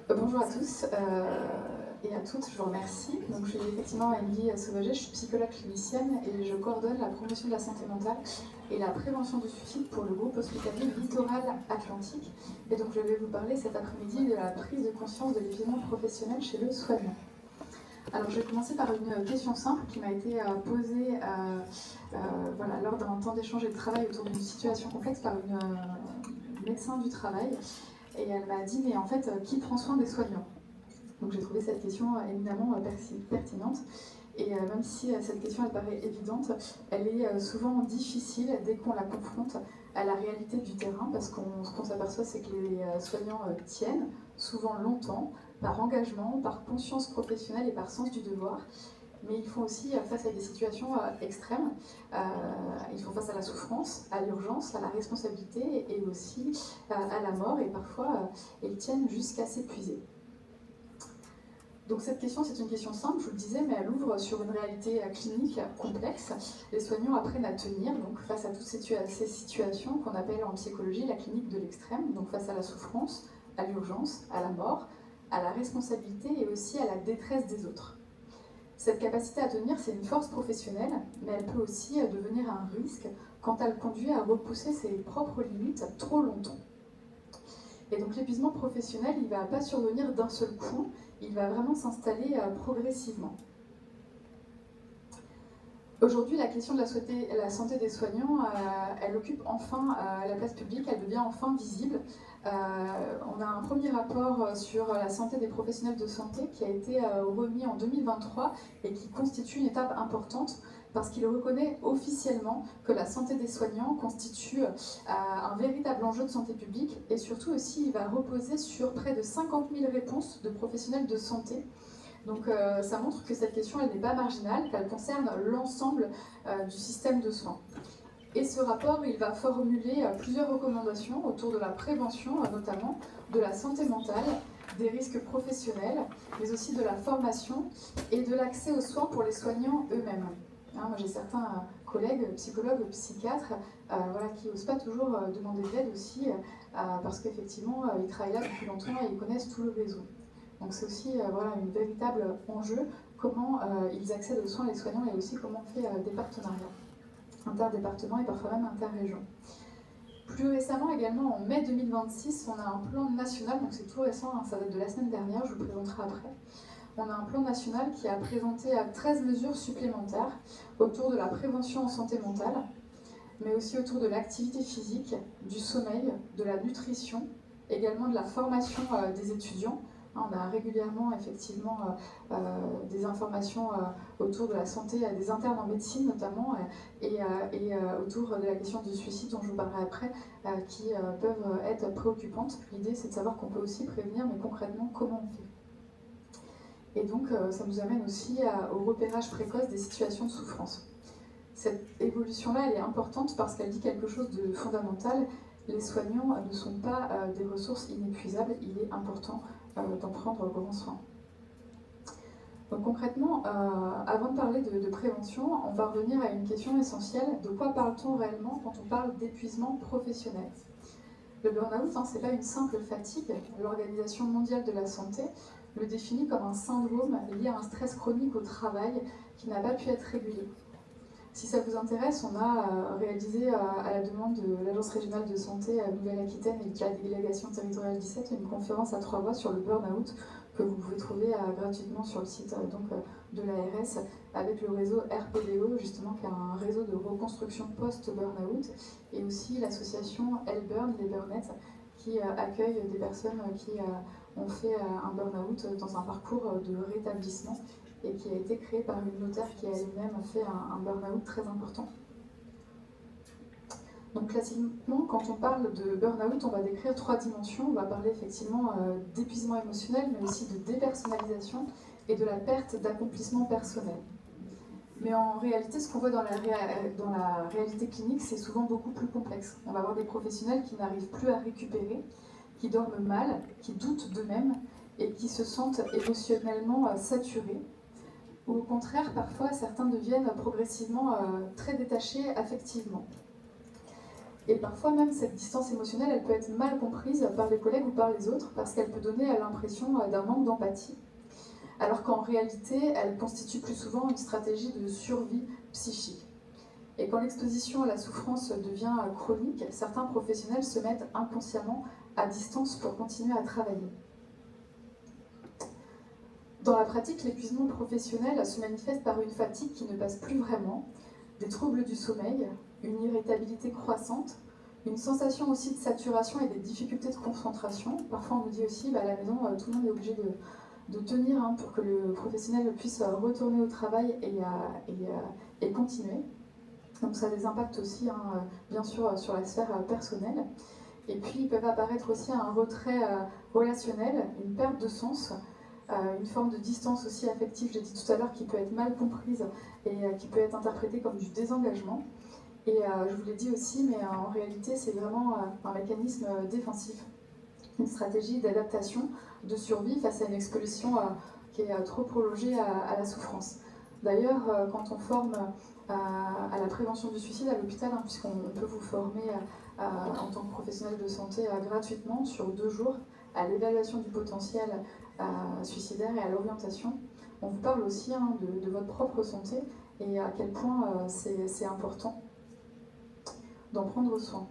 Bonjour à tous et à toutes, je vous remercie. Donc, je suis effectivement Émilie Sauvager, je suis psychologue clinicienne et je coordonne la promotion de la santé mentale et la prévention du suicide pour le groupe hospitalier Littoral Atlantique. Et donc, je vais vous parler cet après-midi de la prise de conscience de l'épuisement professionnel chez le soignant. Alors, je vais commencer par une question simple qui m'a été posée lors d'un temps d'échange et de travail autour d'une situation complexe par une médecin du travail. Et elle m'a dit, mais en fait, qui prend soin des soignants? Donc j'ai trouvé cette question éminemment pertinente. Et même si cette question elle paraît évidente, elle est souvent difficile dès qu'on la confronte à la réalité du terrain, parce ce qu'on s'aperçoit, c'est que les soignants tiennent souvent longtemps, par engagement, par conscience professionnelle et par sens du devoir. Mais ils font aussi face à des situations extrêmes. Ils font face à la souffrance, à l'urgence, à la responsabilité et aussi à la mort. Et parfois, ils tiennent jusqu'à s'épuiser. Donc cette question, c'est une question simple, je vous le disais, mais elle ouvre sur une réalité clinique complexe. Les soignants apprennent à tenir donc, face à toutes ces situations qu'on appelle en psychologie la clinique de l'extrême, donc face à la souffrance, à l'urgence, à la mort, à la responsabilité et aussi à la détresse des autres. Cette capacité à tenir, c'est une force professionnelle, mais elle peut aussi devenir un risque quand elle conduit à repousser ses propres limites trop longtemps. Et donc l'épuisement professionnel, il ne va pas survenir d'un seul coup, il va vraiment s'installer progressivement. Aujourd'hui, la question de la santé des soignants, elle occupe enfin la place publique, elle devient enfin visible. On a un premier rapport sur la santé des professionnels de santé qui a été remis en 2023 et qui constitue une étape importante parce qu'il reconnaît officiellement que la santé des soignants constitue un véritable enjeu de santé publique et surtout aussi il va reposer sur près de 50 000 réponses de professionnels de santé. Donc ça montre que cette question elle n'est pas marginale, qu'elle concerne l'ensemble du système de soins. Et ce rapport, il va formuler plusieurs recommandations autour de la prévention, notamment de la santé mentale, des risques professionnels, mais aussi de la formation et de l'accès aux soins pour les soignants eux-mêmes. Moi, j'ai certains collègues, psychologues, psychiatres, qui n'osent pas toujours demander de l'aide aussi, parce qu'effectivement, ils travaillent là depuis longtemps et ils connaissent tout le réseau. Donc c'est aussi un véritable enjeu, comment ils accèdent aux soins les soignants et aussi comment on fait des partenariats interdépartements et parfois même interrégions. Plus récemment également, en mai 2026, on a un plan national, donc c'est tout récent, ça date de la semaine dernière, je vous le présenterai après. On a un plan national qui a présenté 13 mesures supplémentaires autour de la prévention en santé mentale, mais aussi autour de l'activité physique, du sommeil, de la nutrition, également de la formation des étudiants. On a régulièrement effectivement des informations autour de la santé des internes en médecine notamment et autour de la question du suicide dont je vous parlerai après qui peuvent être préoccupantes. L'idée c'est de savoir qu'on peut aussi prévenir, mais concrètement comment on fait. Et donc ça nous amène aussi au repérage précoce des situations de souffrance. Cette évolution-là, elle est importante parce qu'elle dit quelque chose de fondamental. Les soignants ne sont pas des ressources inépuisables, il est important d'en prendre grand soin. Donc concrètement, avant de parler de prévention, on va revenir à une question essentielle. De quoi parle-t-on réellement quand on parle d'épuisement professionnel? Le burn-out, ce n'est pas une simple fatigue. L'Organisation mondiale de la santé le définit comme un syndrome lié à un stress chronique au travail qui n'a pas pu être régulé. Si ça vous intéresse, on a réalisé à la demande de l'Agence régionale de santé Nouvelle-Aquitaine et de la délégation territoriale 17 une conférence à 3 voix sur le burn-out que vous pouvez trouver gratuitement sur le site de l'ARS avec le réseau RPDO, justement qui est un réseau de reconstruction post-burn-out, et aussi l'association L-Burn, les Burnettes, qui accueille des personnes qui ont fait un burn-out dans un parcours de rétablissement et qui a été créée par une notaire qui a elle-même fait un burn-out très important. Donc classiquement, quand on parle de burn-out, on va décrire 3 dimensions. On va parler effectivement d'épuisement émotionnel, mais aussi de dépersonnalisation et de la perte d'accomplissement personnel. Mais en réalité, ce qu'on voit dans la réalité clinique, c'est souvent beaucoup plus complexe. On va avoir des professionnels qui n'arrivent plus à récupérer, qui dorment mal, qui doutent d'eux-mêmes et qui se sentent émotionnellement saturés. Ou au contraire, parfois, certains deviennent progressivement très détachés affectivement. Et parfois même, cette distance émotionnelle, elle peut être mal comprise par les collègues ou par les autres, parce qu'elle peut donner l'impression d'un manque d'empathie, alors qu'en réalité, elle constitue plus souvent une stratégie de survie psychique. Et quand l'exposition à la souffrance devient chronique, certains professionnels se mettent inconsciemment à distance pour continuer à travailler. Dans la pratique, l'épuisement professionnel se manifeste par une fatigue qui ne passe plus vraiment, des troubles du sommeil, une irritabilité croissante, une sensation aussi de saturation et des difficultés de concentration. Parfois on nous dit aussi, à la maison, tout le monde est obligé de tenir pour que le professionnel puisse retourner au travail et continuer. Donc ça a des impacts aussi, bien sûr, sur la sphère personnelle. Et puis, ils peuvent apparaître aussi un retrait relationnel, une perte de sens, une forme de distance aussi affective, j'ai dit tout à l'heure, qui peut être mal comprise et qui peut être interprétée comme du désengagement. Et je vous l'ai dit aussi, mais en réalité, c'est vraiment un mécanisme défensif, une stratégie d'adaptation, de survie face à une exposition qui est trop prolongée à la souffrance. D'ailleurs, quand on forme à la prévention du suicide à l'hôpital, puisqu'on peut vous former en tant que professionnel de santé gratuitement sur 2 jours à l'évaluation du potentiel suicidaire et à l'orientation. On vous parle aussi de votre propre santé et à quel point c'est important d'en prendre soin.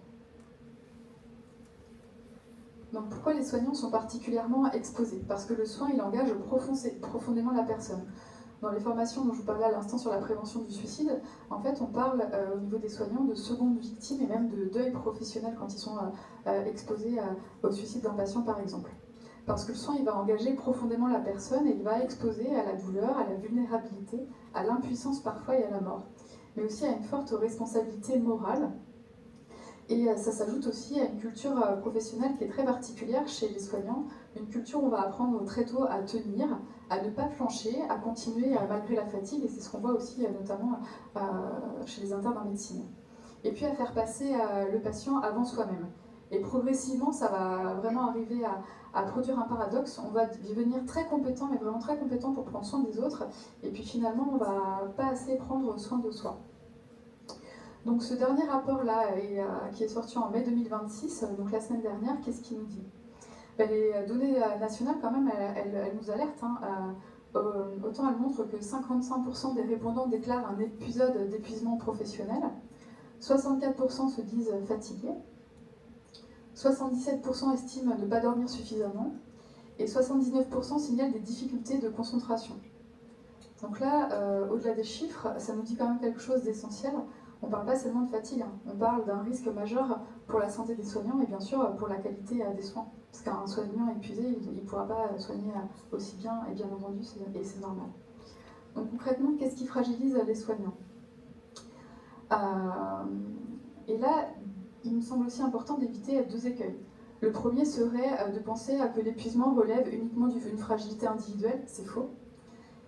Donc pourquoi les soignants sont particulièrement exposés? Parce que le soin, il engage profondément la personne. Dans les formations dont je vous parlais à l'instant sur la prévention du suicide, en fait, on parle au niveau des soignants de seconde victime et même de deuil professionnel quand ils sont exposés au suicide d'un patient, par exemple. Parce que le soin, il va engager profondément la personne et il va exposer à la douleur, à la vulnérabilité, à l'impuissance parfois et à la mort. Mais aussi à une forte responsabilité morale. Et ça s'ajoute aussi à une culture professionnelle qui est très particulière chez les soignants, une culture où on va apprendre très tôt à tenir, à ne pas flancher, à continuer malgré la fatigue, et c'est ce qu'on voit aussi notamment chez les internes en médecine. Et puis à faire passer le patient avant soi-même. Et progressivement, ça va vraiment arriver à produire un paradoxe. On va devenir très compétent, mais vraiment très compétent pour prendre soin des autres, et puis finalement, on ne va pas assez prendre soin de soi. Donc ce dernier rapport-là, qui est sorti en mai 2026, donc la semaine dernière, qu'est-ce qu'il nous dit? Les données nationales, quand même, elles nous alertent. Autant elles montrent que 55% des répondants déclarent un épisode d'épuisement professionnel, 64% se disent fatigués, 77% estiment ne pas dormir suffisamment, et 79% signalent des difficultés de concentration. Donc là, au-delà des chiffres, ça nous dit quand même quelque chose d'essentiel. On ne parle pas seulement de fatigue, on parle d'un risque majeur pour la santé des soignants et bien sûr pour la qualité des soins. Parce qu'un soignant épuisé, il ne pourra pas soigner aussi bien, et bien entendu, et c'est normal. Donc concrètement, qu'est-ce qui fragilise les soignants? Et là, il me semble aussi important d'éviter 2 écueils. Le premier serait de penser que l'épuisement relève uniquement d'une fragilité individuelle, c'est faux.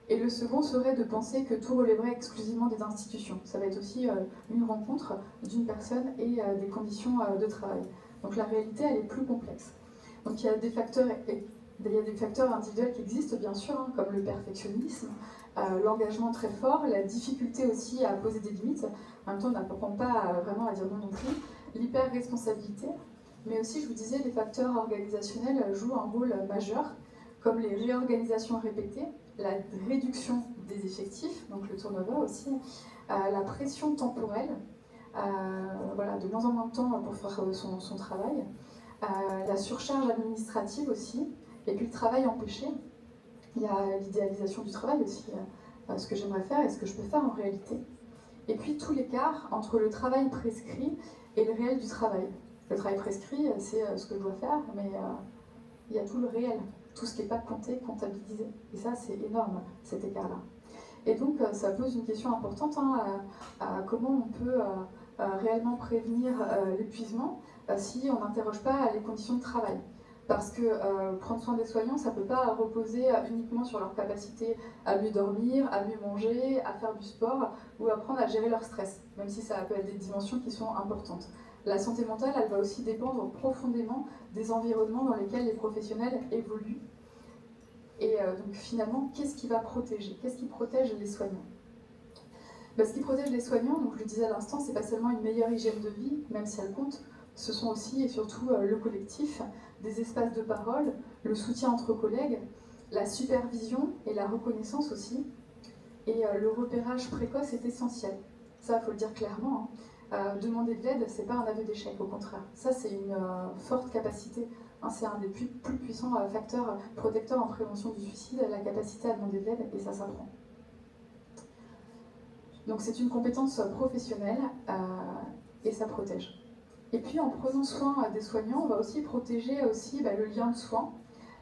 Et le second serait de penser que tout relèverait exclusivement des institutions. Ça va être aussi une rencontre d'une personne et des conditions de travail. Donc la réalité, elle est plus complexe. Donc il y a des facteurs individuels qui existent, bien sûr, comme le perfectionnisme, l'engagement très fort, la difficulté aussi à poser des limites. En même temps, on n'apprend pas vraiment à dire non plus. L'hyper-responsabilité, mais aussi, je vous disais, les facteurs organisationnels jouent un rôle majeur, comme les réorganisations répétées, la réduction des effectifs, donc le turnover aussi, la pression temporelle, de moins en moins de temps pour faire son travail, la surcharge administrative aussi, et puis le travail empêché. Il y a l'idéalisation du travail aussi, ce que j'aimerais faire et ce que je peux faire en réalité. Et puis tout l'écart entre le travail prescrit et le réel du travail. Le travail prescrit, c'est ce que je dois faire, mais il y a tout le réel, tout ce qui n'est pas compté, comptabilisé. Et ça, c'est énorme, cet écart-là. Et donc, ça pose une question importante à comment on peut réellement prévenir l'épuisement si on n'interroge pas les conditions de travail. Parce que prendre soin des soignants, ça ne peut pas reposer uniquement sur leur capacité à mieux dormir, à mieux manger, à faire du sport ou apprendre à gérer leur stress, même si ça peut être des dimensions qui sont importantes. La santé mentale, elle va aussi dépendre profondément des environnements dans lesquels les professionnels évoluent. Et donc finalement, qu'est-ce qui va protéger? Qu'est-ce qui protège les soignants? Ce qui protège les soignants, donc je le disais à l'instant, c'est pas seulement une meilleure hygiène de vie, même si elle compte, ce sont aussi et surtout le collectif, des espaces de parole, le soutien entre collègues, la supervision et la reconnaissance aussi. Et le repérage précoce est essentiel. Ça, il faut le dire clairement. Demander de l'aide, c'est pas un aveu d'échec, au contraire. Ça, c'est une forte capacité. C'est un des plus puissants facteurs protecteurs en prévention du suicide, la capacité à demander de l'aide, et ça s'apprend. Donc c'est une compétence professionnelle et ça protège. Et puis en prenant soin des soignants, on va aussi protéger le lien de soins,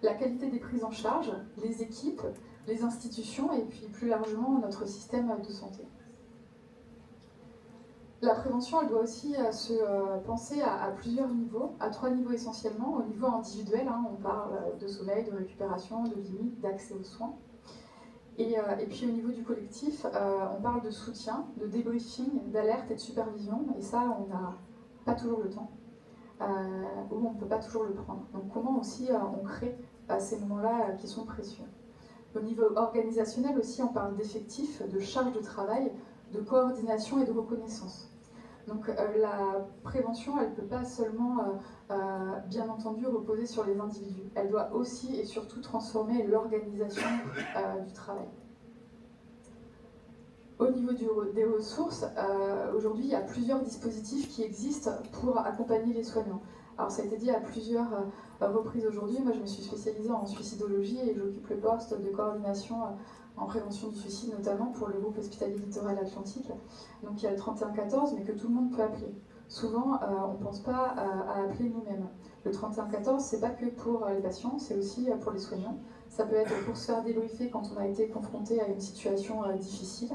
la qualité des prises en charge, les équipes, les institutions et puis plus largement notre système de santé. La prévention, elle doit aussi se penser à plusieurs niveaux, à 3 niveaux essentiellement. Au niveau individuel, on parle de sommeil, de récupération, de limites, d'accès aux soins. Et puis au niveau du collectif, on parle de soutien, de débriefing, d'alerte et de supervision. Et ça, on n'a pas toujours le temps, ou on ne peut pas toujours le prendre. Donc comment aussi on crée ces moments-là qui sont précieux. Au niveau organisationnel aussi, on parle d'effectifs, de charge de travail, de coordination et de reconnaissance. Donc la prévention, elle ne peut pas seulement, bien entendu, reposer sur les individus. Elle doit aussi et surtout transformer l'organisation du travail. Au niveau des ressources, aujourd'hui, il y a plusieurs dispositifs qui existent pour accompagner les soignants. Alors ça a été dit à plusieurs reprises aujourd'hui. Moi, je me suis spécialisée en suicidologie et j'occupe le poste de coordination en prévention du suicide, notamment pour le groupe hospitalier littoral Atlantique. Donc il y a le 3114, mais que tout le monde peut appeler. Souvent, on ne pense pas à appeler nous-mêmes. Le 3114, c'est pas que pour les patients, c'est aussi pour les soignants. Ça peut être pour se faire débriefer quand on a été confronté à une situation difficile.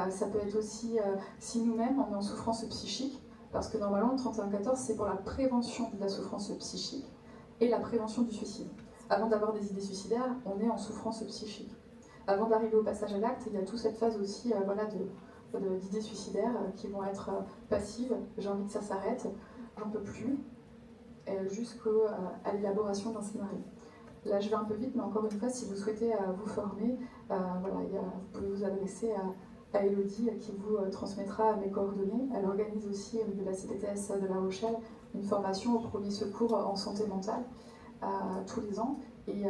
Ça peut être aussi si nous-mêmes on est en souffrance psychique, parce que normalement le 3114 c'est pour la prévention de la souffrance psychique et la prévention du suicide. Avant d'avoir des idées suicidaires, on est en souffrance psychique. Avant d'arriver au passage à l'acte, il y a toute cette phase aussi d'idées suicidaires qui vont être passives, j'ai envie que ça s'arrête, j'en peux plus, jusqu'à l'élaboration d'un scénario. Là je vais un peu vite, mais encore une fois, si vous souhaitez vous former, vous pouvez vous adresser à Elodie qui vous transmettra mes coordonnées. Elle organise aussi au niveau de la CPTS de La Rochelle une formation au premier secours en santé mentale tous les ans. Et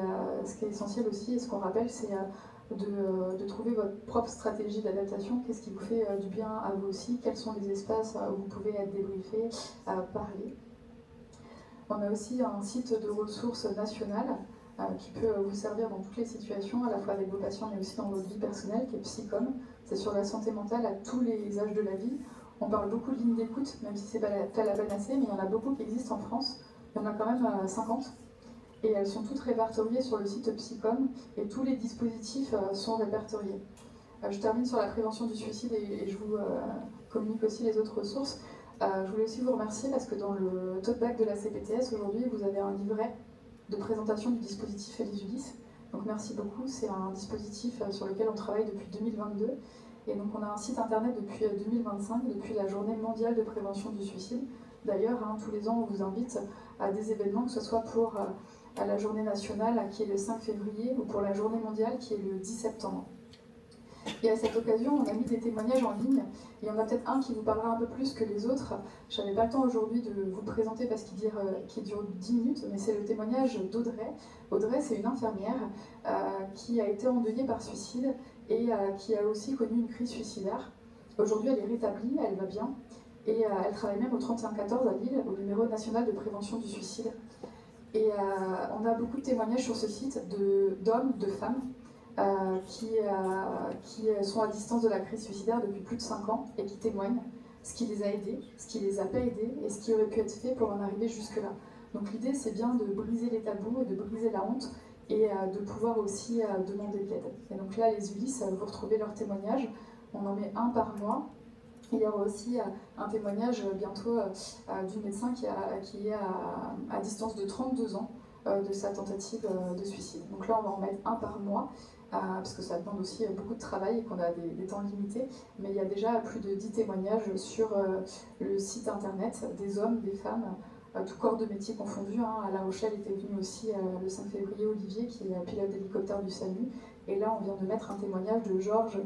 ce qui est essentiel aussi, et ce qu'on rappelle, c'est de trouver votre propre stratégie d'adaptation. Qu'est-ce qui vous fait du bien à vous aussi? Quels sont les espaces où vous pouvez être débriefé, parler? On a aussi un site de ressources nationales qui peut vous servir dans toutes les situations, à la fois avec vos patients, mais aussi dans votre vie personnelle, qui est Psycom. C'est sur la santé mentale à tous les âges de la vie. On parle beaucoup de lignes d'écoute, même si c'est pas la panacée, mais il y en a beaucoup qui existent en France. Il y en a quand même 50. Et elles sont toutes répertoriées sur le site Psycom, et tous les dispositifs sont répertoriés. Je termine sur la prévention du suicide et je vous communique aussi les autres ressources. Je voulais aussi vous remercier parce que dans le tote bag de la CPTS, aujourd'hui, vous avez un livret de présentation du dispositif et des Ulysses. Donc merci beaucoup, c'est un dispositif sur lequel on travaille depuis 2022. Et donc on a un site internet depuis 2025, depuis la journée mondiale de prévention du suicide. D'ailleurs, tous les ans, on vous invite à des événements, que ce soit pour la journée nationale qui est le 5 février ou pour la journée mondiale qui est le 10 septembre. Et à cette occasion, on a mis des témoignages en ligne. Il y en a peut-être un qui vous parlera un peu plus que les autres. Je n'avais pas le temps aujourd'hui de vous le présenter parce qu'il dure 10 minutes, mais c'est le témoignage d'Audrey. Audrey, c'est une infirmière qui a été endeuillée par suicide et qui a aussi connu une crise suicidaire. Aujourd'hui, elle est rétablie, elle va bien. Et elle travaille même au 3114 à Lille, au numéro national de prévention du suicide. Et on a beaucoup de témoignages sur ce site d'hommes, de femmes, qui sont à distance de la crise suicidaire depuis plus de 5 ans et qui témoignent ce qui les a aidés, ce qui les a pas aidés et ce qui aurait pu être fait pour en arriver jusque-là. Donc l'idée, c'est bien de briser les tabous et de briser la honte et de pouvoir aussi demander de l'aide. Et donc là, les Ulysses, vous retrouvez leurs témoignages. On en met un par mois. Il y aura aussi un témoignage bientôt du médecin qui est à distance de 32 ans de sa tentative de suicide. Donc là, on va en mettre un par mois, parce que ça demande aussi beaucoup de travail et qu'on a des temps limités. Mais il y a déjà plus de 10 témoignages sur le site internet, des hommes, des femmes, tout corps de métier confondu. À La Rochelle était venu aussi le 5 février Olivier, qui est pilote d'hélicoptère du SAMU. Et là, on vient de mettre un témoignage de Georges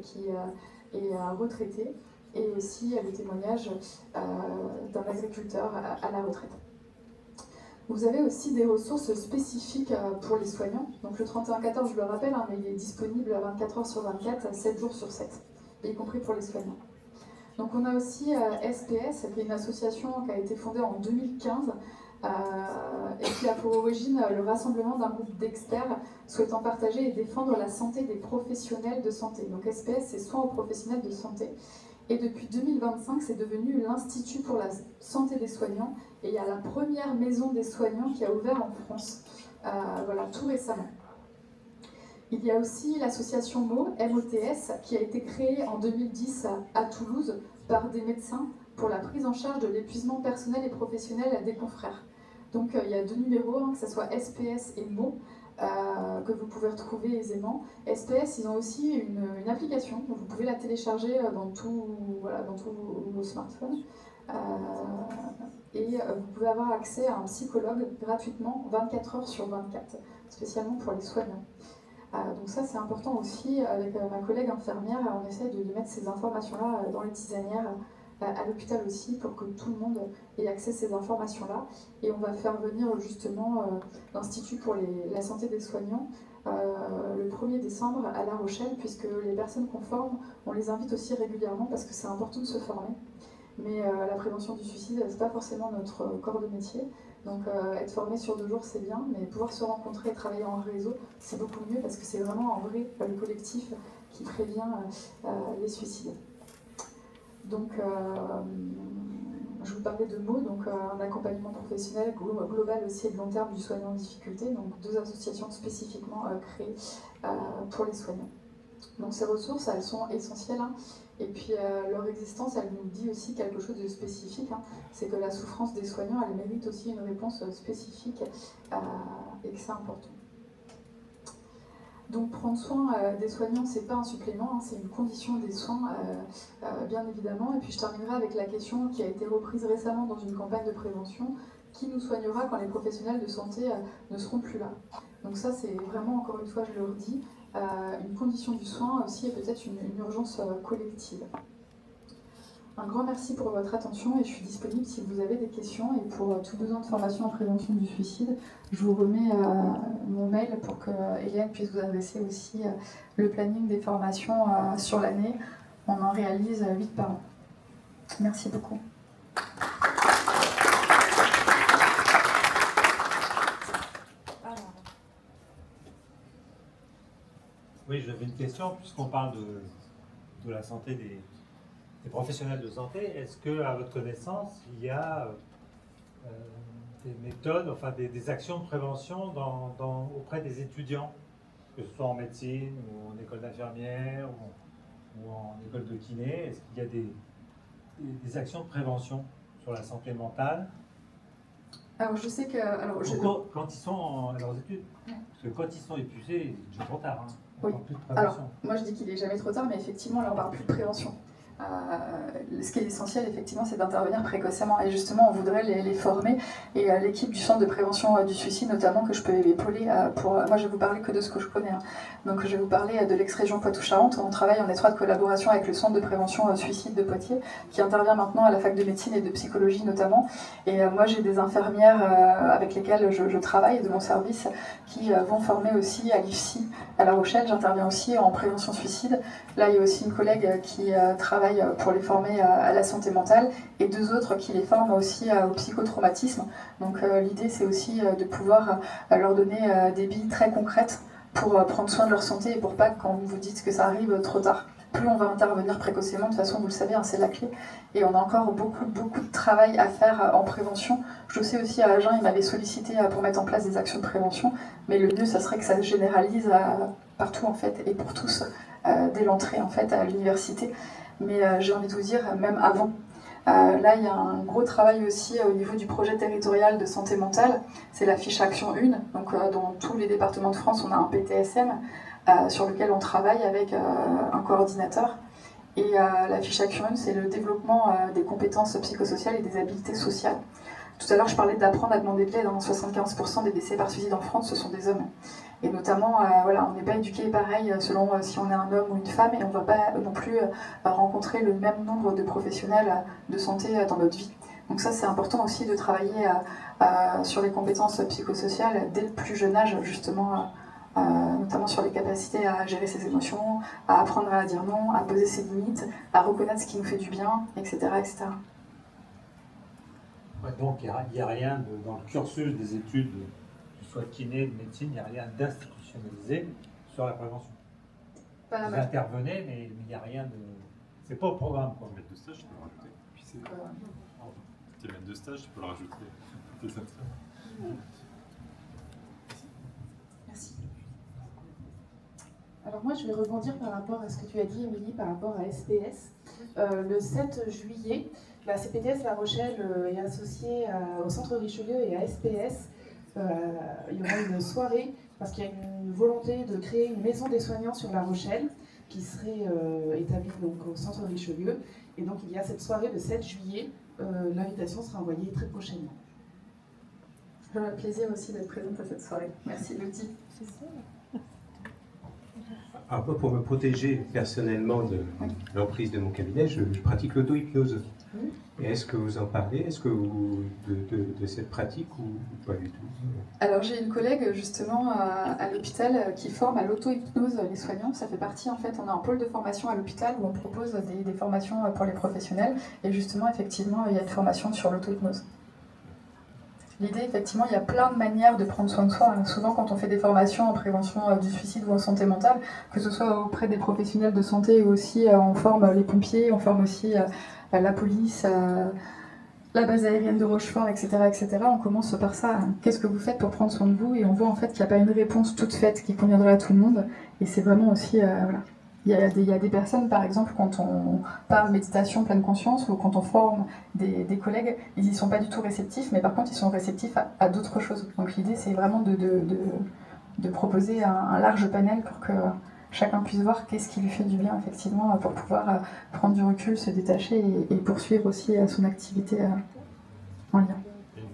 et retraités, et aussi le témoignage d'un agriculteur à la retraite. Vous avez aussi des ressources spécifiques pour les soignants. Donc le 3114, je le rappelle, mais il est disponible 24 heures sur 24, 7 jours sur 7, y compris pour les soignants. Donc on a aussi SPS, qui est une association qui a été fondée en 2015 et qui a pour origine le rassemblement d'un groupe d'experts souhaitant partager et défendre la santé des professionnels de santé. Donc SPS, c'est soins aux professionnels de santé. Et depuis 2025, c'est devenu l'Institut pour la santé des soignants. Et il y a la première maison des soignants qui a ouvert en France, voilà, tout récemment. Il y a aussi l'association MOTS, qui a été créée en 2010 à Toulouse par des médecins pour la prise en charge de l'épuisement personnel et professionnel des confrères. Donc il y a 2 numéros, que ce soit SPS et MO, que vous pouvez retrouver aisément. SPS, ils ont aussi une application, vous pouvez la télécharger dans tous vos smartphones. Et vous pouvez avoir accès à un psychologue gratuitement 24 heures sur 24, spécialement pour les soignants. Donc ça c'est important aussi, avec ma collègue infirmière, on essaie de mettre ces informations-là dans les tisanières, à l'hôpital aussi, pour que tout le monde ait accès à ces informations-là. Et on va faire venir justement l'Institut pour la santé des soignants le 1er décembre à La Rochelle, puisque les personnes qu'on forme, on les invite aussi régulièrement parce que c'est important de se former. Mais la prévention du suicide, c'est pas forcément notre corps de métier. Donc être formé sur 2 jours, c'est bien, mais pouvoir se rencontrer et travailler en réseau, c'est beaucoup mieux parce que c'est vraiment en vrai le collectif qui prévient les suicides. Donc, je vous parlais de MO, donc un accompagnement professionnel global aussi et de long terme du soignant en difficulté, donc 2 associations spécifiquement créées pour les soignants. Donc ces ressources, elles sont essentielles, et puis leur existence, elle nous dit aussi quelque chose de spécifique, c'est que la souffrance des soignants, elle mérite aussi une réponse spécifique et que c'est important. Donc prendre soin des soignants, c'est pas un supplément, c'est une condition des soins, bien évidemment. Et puis je terminerai avec la question qui a été reprise récemment dans une campagne de prévention: qui nous soignera quand les professionnels de santé ne seront plus là? Donc ça, c'est vraiment, encore une fois, je le redis, une condition du soin aussi, et peut-être une urgence collective. Un grand merci pour votre attention, et je suis disponible si vous avez des questions, et pour tout besoin de formation en prévention du suicide, je vous remets mon mail pour que Hélène puisse vous adresser aussi le planning des formations sur l'année. On en réalise 8 par an. Merci beaucoup. Oui, j'avais une question, puisqu'on parle de la santé des professionnels de santé. Est-ce que, à votre connaissance, il y a des méthodes, enfin des actions de prévention auprès des étudiants, que ce soit en médecine ou en école d'infirmière ou en école de kiné? Est-ce qu'il y a des actions de prévention sur la santé mentale? Alors je sais que... Quand ils sont à leurs études, parce que quand ils sont épuisés, c'est déjà trop tard. Oui. Alors, moi je dis qu'il n'est jamais trop tard, mais effectivement, là on parle plus de prévention. Ce qui est essentiel, effectivement, c'est d'intervenir précocement. Et justement, on voudrait les former. Et l'équipe du centre de prévention du suicide, notamment, que je peux épauler pour... Moi, je vais vous parler que de ce que je connais. Donc, je vais vous parler de l'ex-région Poitou-Charentes. On travaille en étroite collaboration avec le centre de prévention suicide de Poitiers, qui intervient maintenant à la fac de médecine et de psychologie, notamment. Et moi, j'ai des infirmières avec lesquelles je travaille, de mon service, qui vont former aussi à l'IFSI, à La Rochelle. J'interviens aussi en prévention suicide. Là, il y a aussi une collègue qui travaille pour les former à la santé mentale, et 2 autres qui les forment aussi au psychotraumatisme. Donc l'idée, c'est aussi de pouvoir leur donner des billes très concrètes pour prendre soin de leur santé, et pour pas, quand vous vous dites que ça arrive trop tard. Plus on va intervenir précocement, de toute façon, vous le savez, c'est la clé. Et on a encore beaucoup de travail à faire en prévention. Je sais aussi, à Agen, ils m'avaient sollicité pour mettre en place des actions de prévention, mais le mieux, ça serait que ça se généralise partout, en fait, et pour tous, dès l'entrée, en fait, à l'université. Mais j'ai envie de vous dire, même avant. Là, il y a un gros travail aussi au niveau du projet territorial de santé mentale. C'est la fiche Action 1. Donc, dans tous les départements de France, on a un PTSM sur lequel on travaille avec un coordinateur. Et la fiche Action 1, c'est le développement des compétences psychosociales et des habiletés sociales. Tout à l'heure, je parlais d'apprendre à demander de l'aide. 75% des décès par suicide en France, ce sont des hommes. Et notamment, voilà, on n'est pas éduqué pareil selon si on est un homme ou une femme, et on ne va pas non plus rencontrer le même nombre de professionnels de santé dans notre vie. Donc ça, c'est important aussi de travailler sur les compétences psychosociales dès le plus jeune âge, justement, notamment sur les capacités à gérer ses émotions, à apprendre à dire non, à poser ses limites, à reconnaître ce qui nous fait du bien, etc. etc. Ouais, donc il n'y a rien dans le cursus des études, que ce soit kiné, de médecine, il n'y a rien d'institutionnalisé sur la prévention. Vous intervenez, mais il n'y a rien de... C'est pas au programme, quoi. Maître de stage, tu peux le rajouter. Puis t'es maître de stage, tu peux le rajouter. C'est ça. Merci. Alors moi, je vais rebondir par rapport à ce que tu as dit, Émilie, par rapport à SPS. Le 7 juillet, la CPTS La Rochelle est associée au Centre Richelieu et à SPS. Il y aura une soirée, parce qu'il y a une volonté de créer une maison des soignants sur La Rochelle, qui serait établie donc, au Centre Richelieu. Et donc il y a cette soirée le 7 juillet. L'invitation sera envoyée très prochainement. J'aurai le plaisir aussi d'être présente à cette soirée. Merci, Lottie. Alors moi, pour me protéger personnellement de l'emprise de mon cabinet, je pratique l'auto-hypnose. Et est-ce que vous en parlez? Est-ce que vous de cette pratique ou pas du tout? Alors j'ai une collègue justement à l'hôpital qui forme à l'auto-hypnose les soignants. Ça fait partie, en fait, on a un pôle de formation à l'hôpital où on propose des formations pour les professionnels. Et justement, effectivement, il y a une formation sur l'auto-hypnose. L'idée, effectivement, il y a plein de manières de prendre soin de soi. Souvent, quand on fait des formations en prévention du suicide ou en santé mentale, que ce soit auprès des professionnels de santé ou aussi on forme les pompiers, on forme aussi la police, la base aérienne de Rochefort, etc., etc. On commence par ça. Qu'est-ce que vous faites pour prendre soin de vous? Et on voit en fait qu'il n'y a pas une réponse toute faite qui conviendrait à tout le monde. Et c'est vraiment aussi... voilà. Il y a des personnes, par exemple, quand on parle méditation pleine conscience ou quand on forme des collègues, ils n'y sont pas du tout réceptifs, mais par contre, ils sont réceptifs à d'autres choses. Donc l'idée, c'est vraiment de proposer un large panel pour que chacun puisse voir qu'est-ce qui lui fait du bien, effectivement, pour pouvoir prendre du recul, se détacher et poursuivre aussi son activité en lien. Il y a une